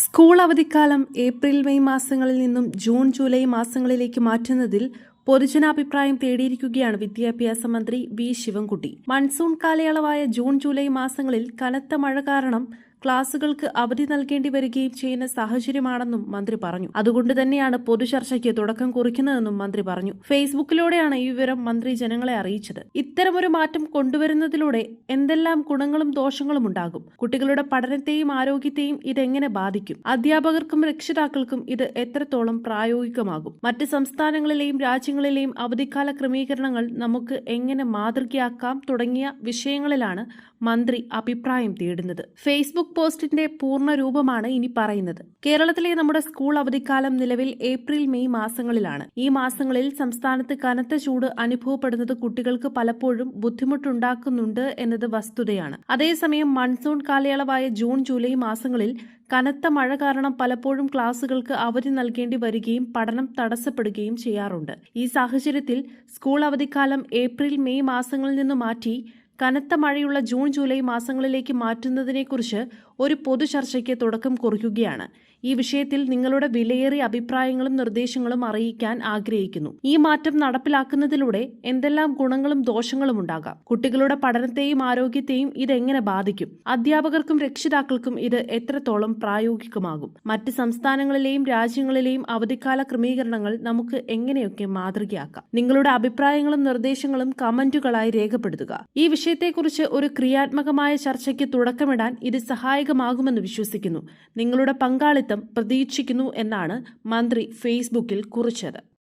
School അവധിക്കാലം April May മാസങ്ങളിൽ നിന്നും ജൂൺ ജൂലൈ മാസങ്ങളിലേക്ക് മാറ്റുന്നതിൽ പൊതുജനാഭിപ്രായം തേടിയിരിക്കുകയാണ് വിദ്യാഭ്യാസ മന്ത്രി വി ശിവൻകുട്ടി. മൺസൂൺ കാലയളവായ ജൂൺ ജൂലൈ മാസങ്ങളിൽ കനത്ത മഴ കാരണം ക്ലാസുകൾക്ക് അവധി നൽകേണ്ടി വരികയും ചെയ്യുന്ന സാഹചര്യമാണെന്നും മന്ത്രി പറഞ്ഞു. അതുകൊണ്ട് തന്നെയാണ് പൊതുചർച്ചയ്ക്ക് തുടക്കം കുറിക്കുന്നതെന്നും മന്ത്രി പറഞ്ഞു. ഫേസ്ബുക്കിലൂടെയാണ് ഈ വിവരം മന്ത്രി ജനങ്ങളെ അറിയിച്ചത്. ഇത്തരമൊരു മാറ്റം കൊണ്ടുവരുന്നതിലൂടെ എന്തെല്ലാം ഗുണങ്ങളും ദോഷങ്ങളും ഉണ്ടാകും? കുട്ടികളുടെ പഠനത്തെയും ആരോഗ്യത്തെയും ഇതെങ്ങനെ ബാധിക്കും? അധ്യാപകർക്കും രക്ഷിതാക്കൾക്കും ഇത് എത്രത്തോളം പ്രായോഗികമാകും? മറ്റ് സംസ്ഥാനങ്ങളിലെയും രാജ്യങ്ങളിലെയും അവധിക്കാല ക്രമീകരണങ്ങൾ നമുക്ക് എങ്ങനെ മാതൃകയാക്കാം തുടങ്ങിയ വിഷയങ്ങളിലാണ് മന്ത്രി അഭിപ്രായം തേടുന്നത്. ഫേസ്ബുക്ക് പോസ്റ്റിന്റെ പൂർണ്ണ രൂപമാണ് ഇനി പറയുന്നത്. കേരളത്തിലെ നമ്മുടെ സ്കൂൾ അവധിക്കാലം നിലവിൽ ഏപ്രിൽ മെയ് മാസങ്ങളിലാണ്. ഈ മാസങ്ങളിൽ സംസ്ഥാനത്ത് കനത്ത ചൂട് അനുഭവപ്പെടുന്നത് കുട്ടികൾക്ക് പലപ്പോഴും ബുദ്ധിമുട്ടുണ്ടാക്കുന്നുണ്ട് എന്നത് വസ്തുതയാണ്. അതേസമയം മൺസൂൺ കാലയളവായ ജൂൺ ജൂലൈ മാസങ്ങളിൽ കനത്ത മഴ കാരണം പലപ്പോഴും ക്ലാസുകൾക്ക് അവധി നൽകേണ്ടി വരികയും പഠനം തടസ്സപ്പെടുകയും ചെയ്യാറുണ്ട്. ഈ സാഹചര്യത്തിൽ സ്കൂൾ അവധിക്കാലം ഏപ്രിൽ മെയ് മാസങ്ങളിൽ നിന്ന് മാറ്റി കനത്ത മഴയുള്ള ജൂൺ ജൂലൈ മാസങ്ങളിലേക്ക് മാറ്റുന്നതിനെക്കുറിച്ച് ഒരു പൊതുചർച്ചയ്ക്ക് തുടക്കം കുറിക്കുകയാണ്. ഈ വിഷയത്തിൽ നിങ്ങളുടെ വിലയേറിയ അഭിപ്രായങ്ങളും നിർദ്ദേശങ്ങളും അറിയിക്കാൻ ആഗ്രഹിക്കുന്നു. ഈ മാറ്റം നടപ്പിലാക്കുന്നതിലൂടെ എന്തെല്ലാം ഗുണങ്ങളും ദോഷങ്ങളും ഉണ്ടാകാം? കുട്ടികളുടെ പഠനത്തെയും ആരോഗ്യത്തെയും ഇതെങ്ങനെ ബാധിക്കും? അധ്യാപകർക്കും രക്ഷിതാക്കൾക്കും ഇത് എത്രത്തോളം പ്രായോഗികമാകും? മറ്റ് സംസ്ഥാനങ്ങളിലെയും രാജ്യങ്ങളിലെയും അവധിക്കാല ക്രമീകരണങ്ങൾ നമുക്ക് എങ്ങനെയൊക്കെ മാതൃകയാക്കാം? നിങ്ങളുടെ അഭിപ്രായങ്ങളും നിർദ്ദേശങ്ങളും കമന്റുകളായി രേഖപ്പെടുത്തുക. ഈ വിഷയത്തെക്കുറിച്ച് ഒരു ക്രിയാത്മകമായ ചർച്ചയ്ക്ക് തുടക്കമിടാൻ ഇത് സഹായകമാകുമെന്ന് വിശ്വസിക്കുന്നു. നിങ്ങളുടെ പങ്കാളിത്തം പ്രതീക്ഷിക്കുന്നു എന്നാണ് മന്ത്രി ഫേസ്ബുക്കിൽ കുറിച്ചത്.